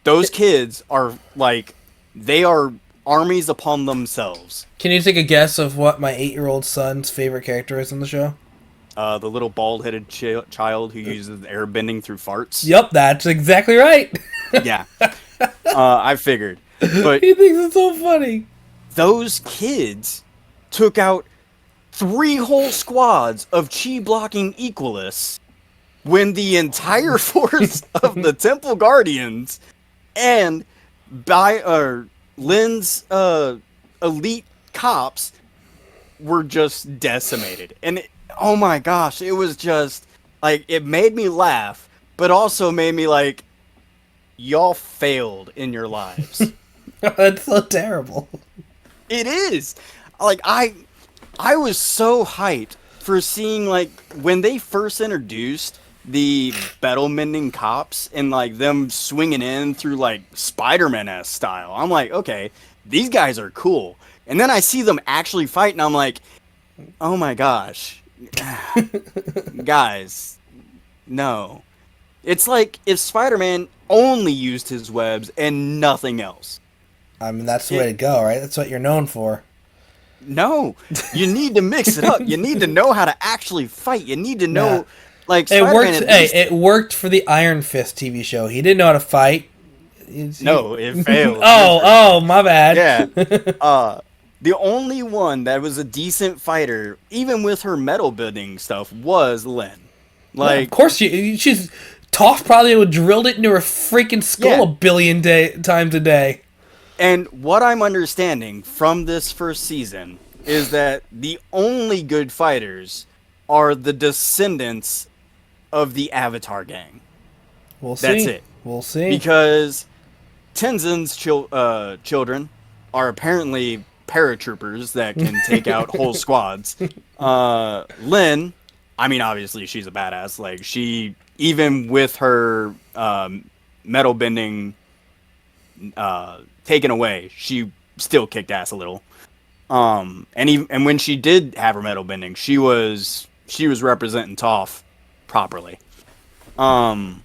Those kids are like, they are armies upon themselves. Can you take a guess of what my 8-year-old son's favorite character is in the show? The little bald-headed child who uses airbending through farts. Yep, that's exactly right. Yeah. I figured. But He thinks it's so funny. those kids took out 3 whole squads of chi-blocking Equalists when the entire force of the Temple Guardians and Lynn's elite cops were just decimated. And oh my gosh, it was just like, it made me laugh, but also made me like, y'all failed in your lives. That's so terrible. It is. Like, I was so hyped for seeing, like, when they first introduced the battle mending cops and, like, them swinging in through, like, Spider-Man-esque style. I'm like, okay, these guys are cool. And then I see them actually fight, and I'm like, oh my gosh. Guys, no. It's like if Spider-Man only used his webs and nothing else. I mean, that's the way to go, right? That's what you're known for. No, you need to mix it up. You need to know how to actually fight. You need to know, like, It Spider-Man worked. at Hey, least- it worked for the Iron Fist TV show. He didn't know how to fight. No, it failed. Oh, my bad. Yeah. The only one that was a decent fighter, even with her metal building stuff, was Lynn. Yeah, Like, of course, she's Toph probably would drilled it into her freaking skull Yeah. a billion times a day. and what I'm understanding from this first season is that the only good fighters are the descendants of the Avatar gang. We'll see. That's it. We'll see. Because Tenzin's children are apparently paratroopers that can take out whole squads. Lynn, I mean, obviously she's a badass. Like, she, even with her metal bending taken away, she still kicked ass a little. And when she did have her metal bending, she was representing Toph properly. General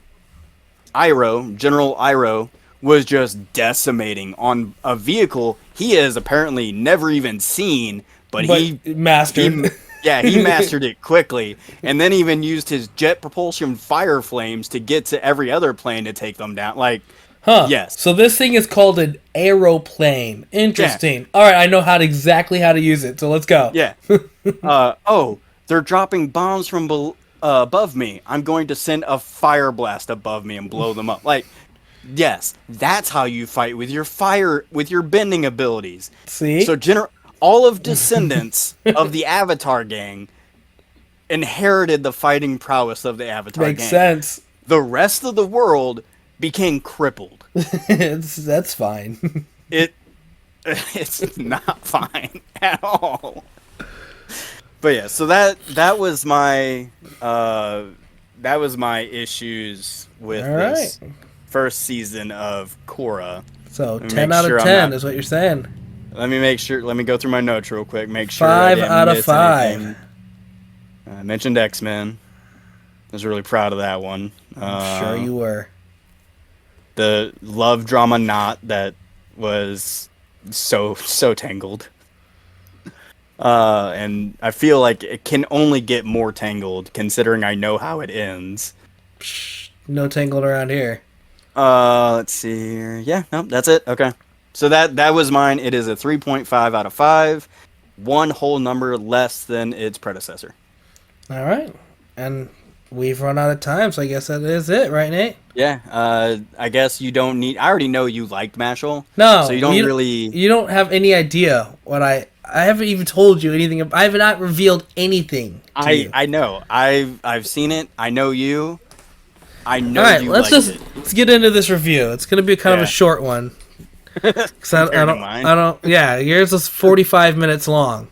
Iroh was just decimating on a vehicle he has apparently never even seen, but he mastered. he mastered it quickly, and then even used his jet propulsion fire flames to get to every other plane to take them down. Like, yes. So this thing is called an aeroplane. Interesting. All right, I know exactly how to use it. So let's go. Yeah. They're dropping bombs from above me. I'm going to send a fire blast above me and blow them up. Like, yes, that's how you fight with your bending abilities. See? So all of descendants of the Avatar gang inherited the fighting prowess of the Avatar gang. Makes sense. The rest of the world became crippled. That's fine. It's not fine at all. But yeah, so that was my issues with this first season of Korra. So 10 out of 10 is what you're saying. Let me make sure. Let me go through my notes real quick. Make sure. 5 out of 5. I mentioned X-Men. I was really proud of that one. I'm sure you were. The love drama knot that was so tangled. And I feel like it can only get more tangled considering I know how it ends. Psh, no tangled around here. Let's see here. Yeah, no, that's it. Okay. So that was mine. It is a 3.5 out of 5. One whole number less than its predecessor. All right. And we've run out of time, so I guess that is it, right, Nate? Yeah, I guess you don't need. I already know you liked Mashal. No, so you don't really. You don't have any idea what I haven't even told you anything. I have not revealed anything. I know. I've seen it. I know you. I know. All right, you let's get into this review. It's gonna be kind of a short one. 'Cause I don't. Yeah, yours was 45 minutes long.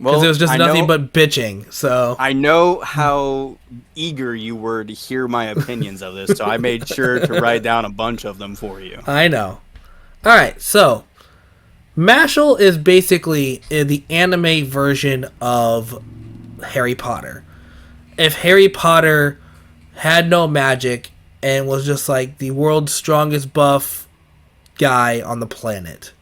Because it was just nothing but bitching. So I know how eager you were to hear my opinions of this, so I made sure to write down a bunch of them for you. I know. All right, so Mashal is basically the anime version of Harry Potter. If Harry Potter had no magic and was just like the world's strongest buff guy on the planet,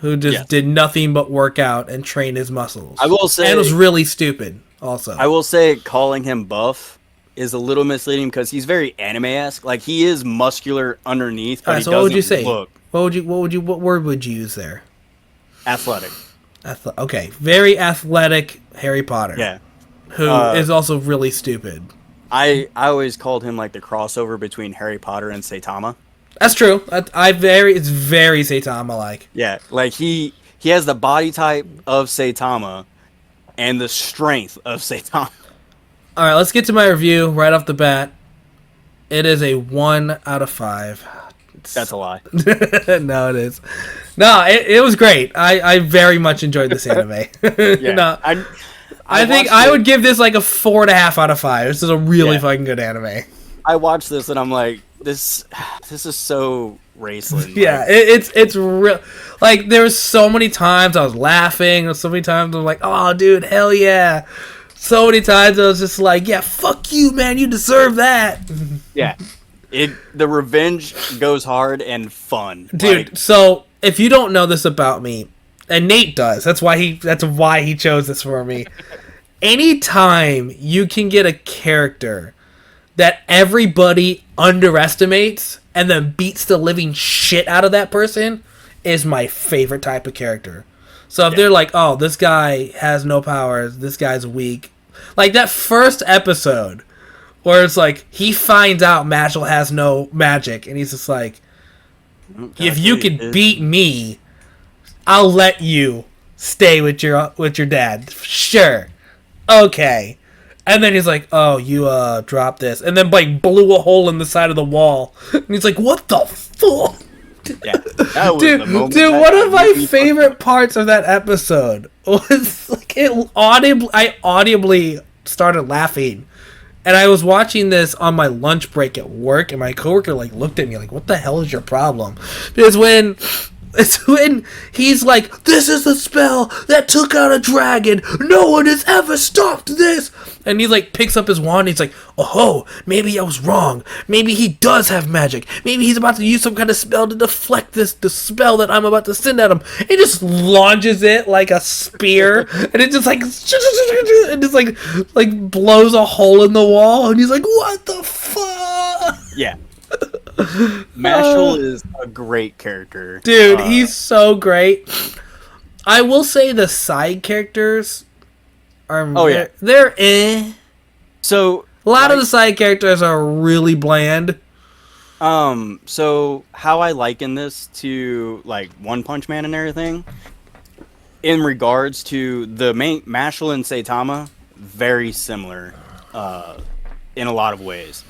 who just did nothing but work out and train his muscles. I will say, and was really stupid. Also, I will say, calling him buff is a little misleading because he's very anime-esque. Like, he is muscular underneath, but he doesn't. What would you say? What word would you use there? Athletic. Okay, very athletic Harry Potter. Yeah, who is also really stupid. I always called him like the crossover between Harry Potter and Saitama. That's true. It's very Saitama-like. Yeah, like he has the body type of Saitama and the strength of Saitama. All right, let's get to my review right off the bat. It is a 1 out of 5. That's a lie. No, it is. No, it was great. I very much enjoyed this anime. Yeah, no, I think I would give this like a 4.5 out of 5. This is a really fucking good anime. I watched this and I'm like, this is so Raceland. Yeah, it's real. Like, there was so many times I was laughing, and so many times I was like, oh, dude, hell yeah. So many times I was just like, yeah, fuck you, man, you deserve that. Yeah. The revenge goes hard and fun. Dude, so if you don't know this about me, and Nate does, that's why he chose this for me. Anytime you can get a character that everybody underestimates and then beats the living shit out of that person is my favorite type of character. So if they're like, oh, this guy has no powers, this guy's weak. Like that first episode where it's like he finds out Mashal has no magic and he's just like, if you could beat me, I'll let you stay with your dad. Sure. Okay. And then he's like, oh, you dropped this. And then like blew a hole in the side of the wall. And he's like, what the fuck? Yeah, that was dude, the moment one of my favorite parts of that episode was like I audibly started laughing. And I was watching this on my lunch break at work, and my coworker like looked at me like, what the hell is your problem? Because it's when he's like, this is the spell that took out a dragon. No one has ever stopped this. And he like picks up his wand and he's like, oh, maybe I was wrong. Maybe he does have magic. Maybe he's about to use some kind of spell to deflect the spell that I'm about to send at him. He just launches it like a spear, and it just like it just like blows a hole in the wall, and he's like, what the fuck? Yeah. Mashal is a great character. Dude, he's so great. I will say the side characters are they're eh. So a lot of the side characters are really bland. So how I liken this to like One Punch Man and everything, in regards to the main Mashal and Saitama, very similar in a lot of ways.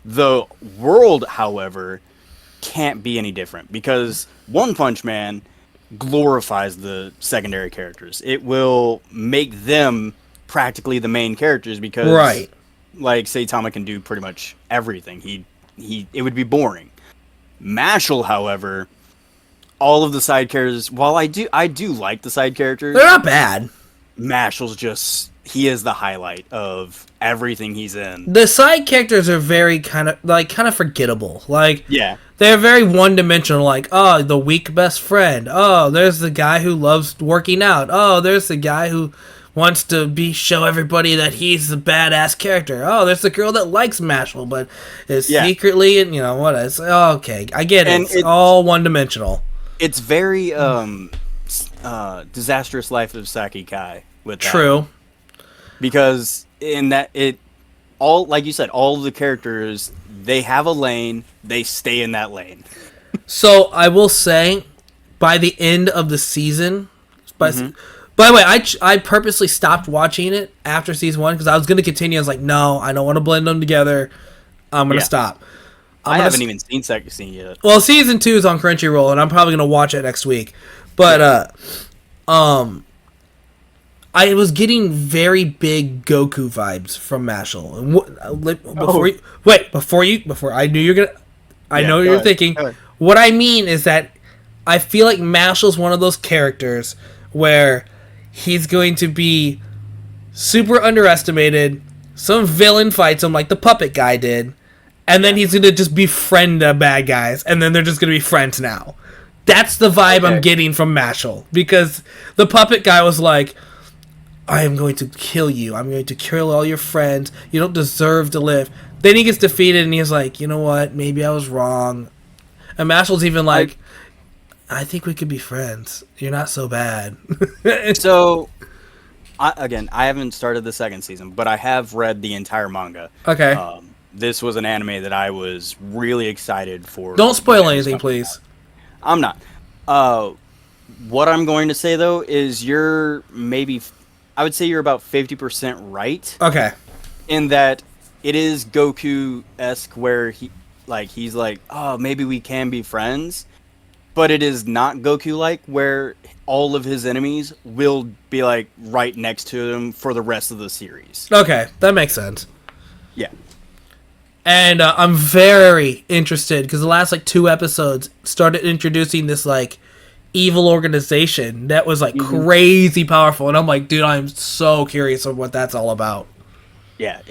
The world, however, can't be any different because One Punch Man glorifies the secondary characters. It will make them practically the main characters because, like, Saitama can do pretty much everything. It would be boring. Mashal, however, all of the side characters, while I do like the side characters, they're not bad. Mashal's he is the highlight of everything he's in. The side characters are very kind of forgettable. Like, yeah, they're very one-dimensional. Like, oh, the weak best friend. Oh, there's the guy who loves working out. Oh, there's the guy who wants to show everybody that he's the badass character. Oh, there's the girl that likes Mashal but is secretly, and what is? Oh, okay, I get it. And it's all one-dimensional. It's very Disastrous Life of Saki Kai with that. True. Because in that all, like you said, all of the characters, they have a lane, they stay in that lane. So I will say, by the end of the season, by the way, I purposely stopped watching it after season 1 because I was going to continue. I was like, no, I don't want to blend them together. I'm going to stop. I haven't even seen second season yet. Well, season 2 is on Crunchyroll, and I'm probably going to watch it next week. But I was getting very big Goku vibes from Mashal. And before I knew you're gonna, I know you're thinking. What I mean is that I feel like Mashal's one of those characters where he's going to be super underestimated. Some villain fights him like the puppet guy did, and then he's going to just befriend the bad guys, and then they're just going to be friends now. That's the vibe I'm getting from Mashal, because the puppet guy was like, I am going to kill you. I'm going to kill all your friends. You don't deserve to live. Then he gets defeated, and he's like, you know what? Maybe I was wrong. And Mashal's even like, I think we could be friends. You're not so bad. So, I haven't started the second season, but I have read the entire manga. Okay. This was an anime that I was really excited for. Don't spoil anything, please. I'm not. What I'm going to say, though, is I would say you're about 50% right. Okay. In that it is Goku-esque where he's like, oh, maybe we can be friends. But it is not Goku-like where all of his enemies will be like right next to him for the rest of the series. Okay, that makes sense. Yeah. And I'm very interested because the last 2 episodes started introducing this evil organization that was crazy powerful, and I'm like, dude, I'm so curious of what that's all about. Yeah,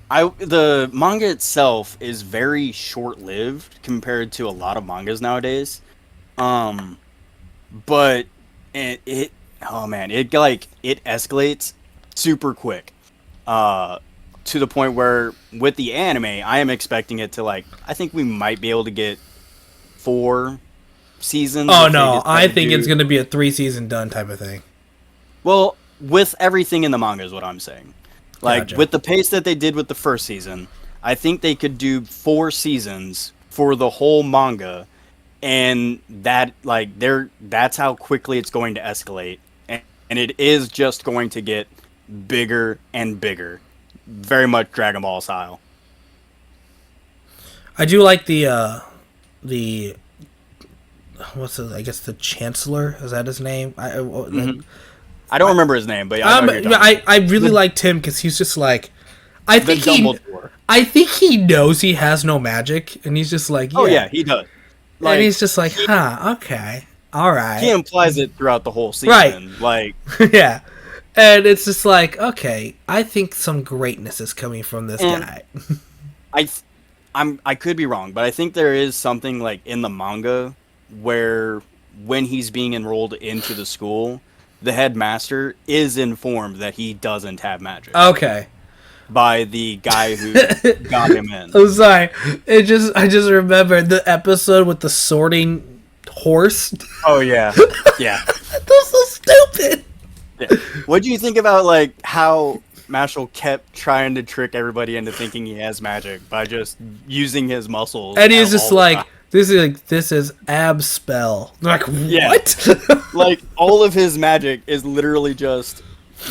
the manga itself is very short-lived compared to a lot of mangas nowadays. But it escalates super quick. To the point where with the anime, I am expecting it to I think we might be able to get 4 seasons. Oh no, I think it's going to be a 3-season done type of thing. Well, with everything in the manga is what I'm saying. Gotcha. With the pace that they did with the first season, I think they could do 4 seasons for the whole manga, and that's how quickly it's going to escalate, and it is just going to get bigger and bigger, very much Dragon Ball style. I do like the I guess the Chancellor, is that his name? I don't remember his name, but I really liked him because he's just I think he knows he has no magic, and he's just like, yeah. Oh yeah, he does. And he's just like, okay, all right. He implies it throughout the whole season, right? Yeah, and it's just like, okay, I think some greatness is coming from this guy. I could be wrong, but I think there is something in the manga where when he's being enrolled into the school, the headmaster is informed that he doesn't have magic. Okay. By the guy who got him in. I'm sorry. I just remembered the episode with the sorting horse. Oh yeah. Yeah. That's so stupid. Yeah. What do you think about how Mashal kept trying to trick everybody into thinking he has magic by just using his muscles? And he's just like, this is ab spell. Yeah. What? All of his magic is literally just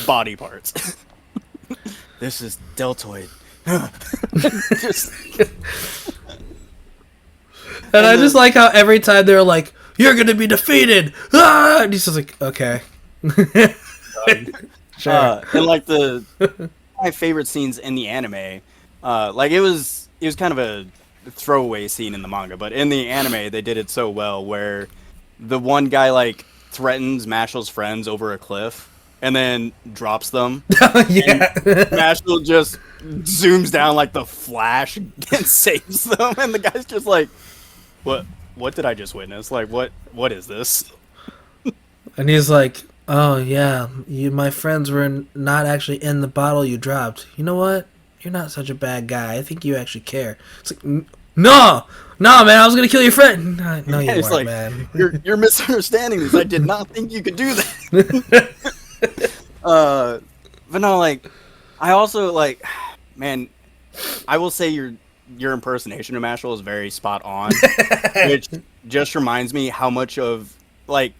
body parts. This is deltoid. And I just like how every time they're like, you're gonna be defeated, and he's just like, okay. Sure. And my favorite scenes in the anime, it was kind of a throwaway scene in the manga, but in the anime they did it so well where the one guy threatens Mashal's friends over a cliff and then drops them. Yeah. And Mashal just zooms down like the Flash and saves them, and the guy's just like, what did I just witness? What is this? And he's like, oh yeah, my friends were not actually in the bottle you dropped. You know what? You're not such a bad guy. I think you actually care. It's like, no, man, I was gonna kill your friend. No, you weren't, man. You're misunderstanding this. I did not think you could do that. But no, I also man, I will say your impersonation of Mashal is very spot on, which just reminds me how much of like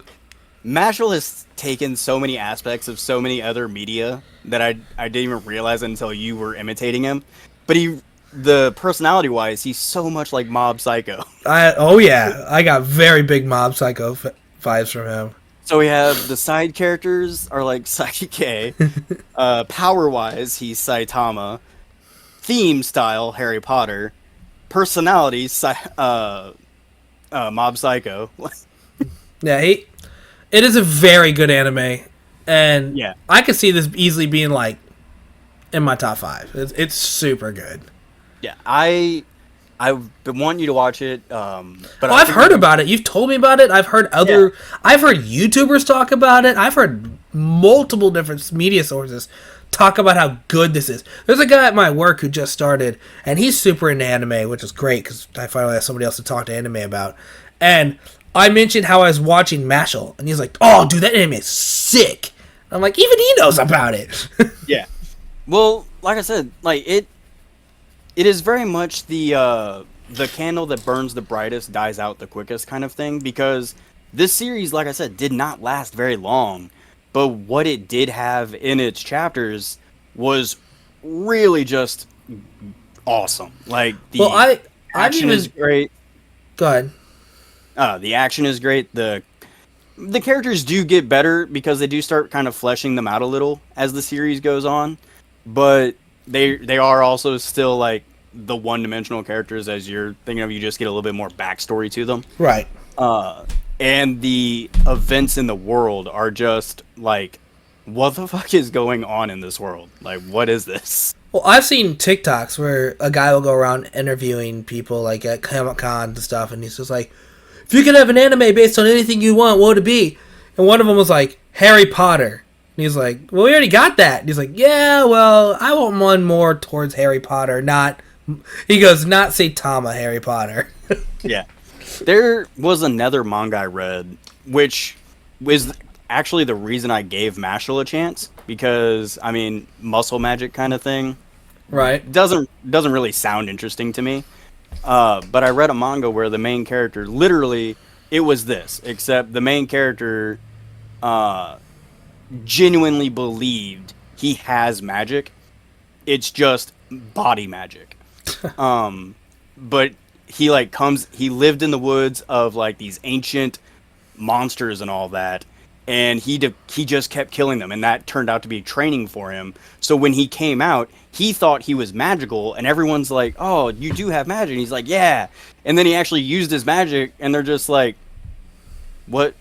Mashal has taken so many aspects of so many other media that I didn't even realize until you were imitating him. But the personality wise, he's so much like Mob Psycho. Oh yeah, I got very big Mob Psycho vibes from him. So we have the side characters are like Saiki K. Power wise, he's Saitama. Theme style, Harry Potter. Personality, Mob Psycho. Yeah, it is a very good anime, and Yeah. I could see this easily being like in my top 5. It's super good. Yeah, I want you to watch it. But I've heard about it. You've told me about it. I've heard I've heard YouTubers talk about it. I've heard multiple different media sources talk about how good this is. There's a guy at my work who just started, and he's super into anime, which is great because I finally have somebody else to talk to anime about. And I mentioned how I was watching Mashal, and he's like, "Oh, dude, that anime is sick." I'm like, even he knows about it. Yeah. Well, like I said, like it is very much the candle that burns the brightest dies out the quickest kind of thing, because this series, like I said, did not last very long, but what it did have in its chapters was really just awesome. Like the action is great. Go ahead. The action is great. The characters do get better because they do start kind of fleshing them out a little as the series goes on, but they are also still like the one-dimensional characters as you're thinking of. You just get a little bit more backstory to them, Right. and the events in the world are just like, what the fuck is going on in this world? Like, what is this? Well, I've seen TikToks where a guy will go around interviewing people like at Comic-Con and stuff, and he's just like, if you could have an anime based on anything you want, what would it be? And one of them was like, Harry Potter. And he's like, well, we already got that. And he's like, yeah, well, I want one more towards Harry Potter, not... He goes, not Saitama Harry Potter. Yeah. There was another manga I read, which was actually the reason I gave Mashal a chance, because, I mean, muscle magic kind of thing. Right. Doesn't really sound interesting to me. But I read a manga where the main character, literally, it was this, except the main character genuinely believed he has magic. It's just body magic. But he lived in the woods of like these ancient monsters and all that, and he just kept killing them, and that turned out to be training for him. So when he came out, he thought he was magical, and everyone's like, "Oh, you do have magic." And he's like, "Yeah." And then he actually used his magic, and they're just like, "What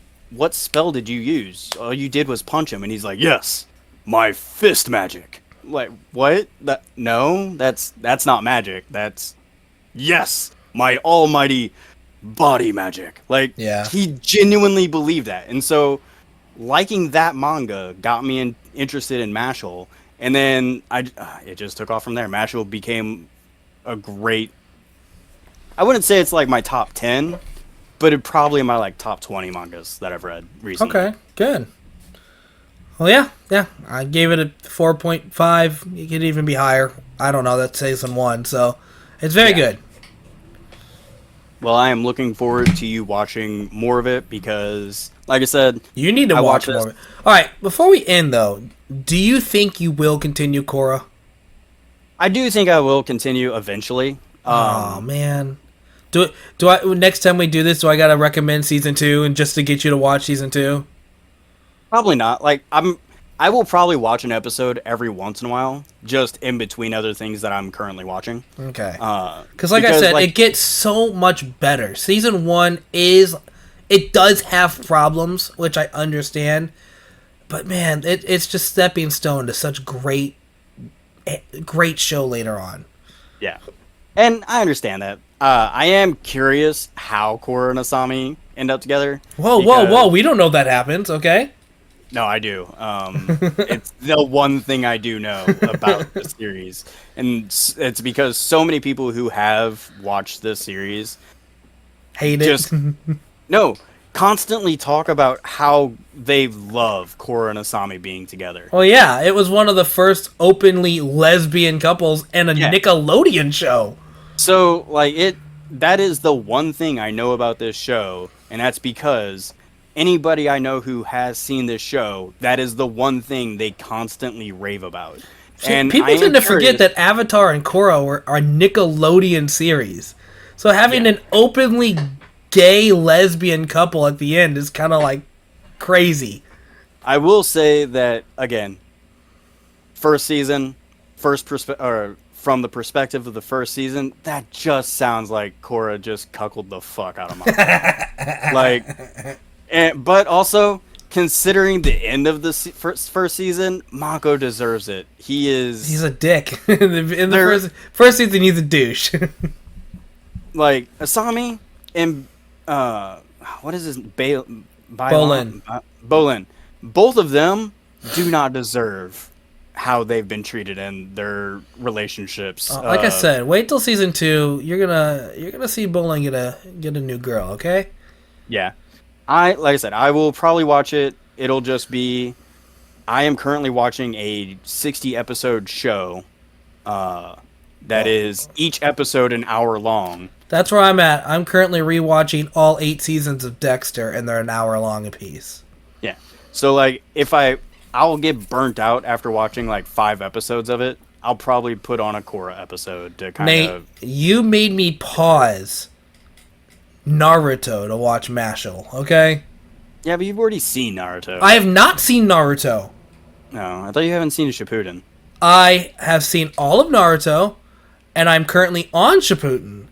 spell did you use? All you did was punch him." And he's like, "Yes, my fist magic." Like, what? That's not magic. That's, yes, my almighty body magic. Like, Yeah. he genuinely believed that. And so liking that manga got me interested in Mashal, and then it just took off from there. Mashal became a great, I wouldn't say it's like my top 10, but it probably in my like top 20 mangas that I've read recently. Okay, good. Well, yeah. I gave it a 4.5. It could even be higher. I don't know. That's season 1, so it's very good. Well, I am looking forward to you watching more of it because, like I said, You need to watch more of it. All right, before we end, though, do you think you will continue Korra? I do think I will continue eventually. Oh, man. Do I next time we do this, do I got to recommend season 2 and just to get you to watch season 2? Probably not. Like, I will probably watch an episode every once in a while, just in between other things that I'm currently watching. Okay. Because like I said, it gets so much better. Season 1 it does have problems, which I understand, but man, it's just stepping stone to such great show later on. Yeah, and I understand that. I am curious how Korra and Asami end up together. Whoa! We don't know that happens. Okay. No, I do. It's the one thing I do know about the series, and it's because so many people who have watched this series hate it. No, constantly talk about how they love Korra and Asami being together. Well, yeah, it was one of the first openly lesbian couples in a Yeah. Nickelodeon show. So, like, that is the one thing I know about this show, and that's because anybody I know who has seen this show, that is the one thing they constantly rave about. And People I am tend to forget curious- that Avatar and Korra are Nickelodeon series. So having Yeah. an openly gay lesbian couple at the end is kind of like crazy. I will say that again. First season, from the perspective of the first season, that just sounds like Korra just cuckolded the fuck out of Mako. But also considering the end of the first season, Mako deserves it. He's a dick. in the They're- first season, he's a douche. Like Asami and what is his Bolin. Bolin. Both of them do not deserve how they've been treated in their relationships. Like I said, wait till season 2. You're gonna see Bowling get a new girl. Okay. Yeah. Like I said, I will probably watch it. It'll just be I am currently watching a 60 episode show that is each episode an hour long. That's where I'm at. I'm currently rewatching all 8 seasons of Dexter, and they're an hour long apiece. Yeah. So like if I'll get burnt out after watching like 5 episodes of it. I'll probably put on a Korra episode to kind Nate, of you made me pause Naruto to watch Mashle, okay? Yeah, but you've already seen Naruto. I have not seen Naruto. No, I thought you haven't seen Shippuden. I have seen all of Naruto, and I'm currently on Shippuden.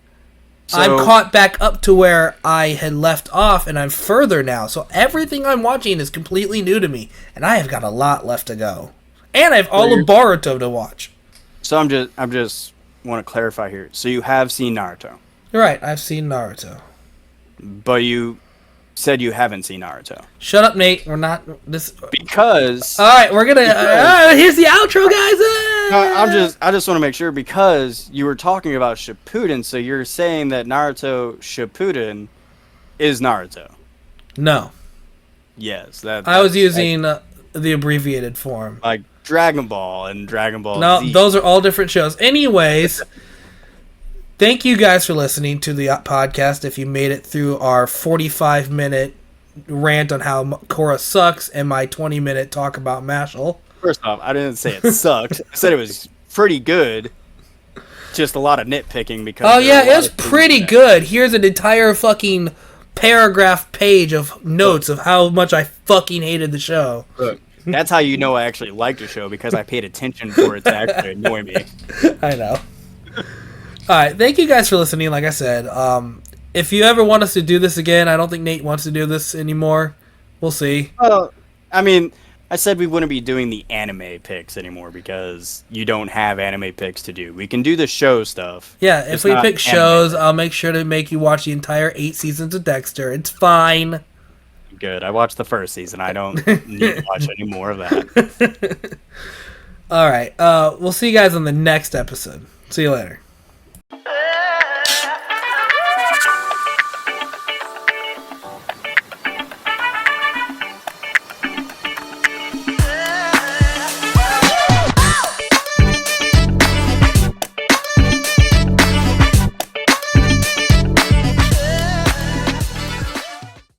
I'm So- caught back up to where I had left off, and I'm further now. So everything I'm watching is completely new to me, and I have got a lot left to go. And I have all of Boruto to watch. So I'm just want to clarify here. So you have seen Naruto, You're right, I've seen Naruto. but you said you haven't seen Naruto Shut up, Nate. We're not this. because All right, we're gonna. Here's the outro, guys. I just want to make sure because you were talking about Shippuden, so you're saying that Naruto Shippuden is Naruto. No, Yes, I was using the abbreviated form. like Dragon Ball and Dragon Ball No, Z. those are all different shows. Anyways, thank you guys for listening to the podcast. If you made it through our 45-minute rant on how Korra sucks and my 20-minute talk about Mashle. First off, I didn't say it sucked. I said it was pretty good. Just a lot of nitpicking because. Oh there yeah, are a it lot was of things pretty that- good. Here's an entire fucking paragraph page of notes of how much I fucking hated the show. Look, that's how you know I actually liked the show because I paid attention for it to actually annoy me. I know. Alright, thank you guys for listening. Like I said, if you ever want us to do this again, I don't think Nate wants to do this anymore. We'll see. Well, I mean, I said we wouldn't be doing the anime picks anymore because you don't have anime picks to do. We can do the show stuff. Yeah, if It's we not pick anime. shows, I'll make sure to make you watch the entire 8 seasons of Dexter. It's fine. Good. I watched the first season. I don't need to watch any more of that. Alright, we'll see you guys on the next episode. See you later.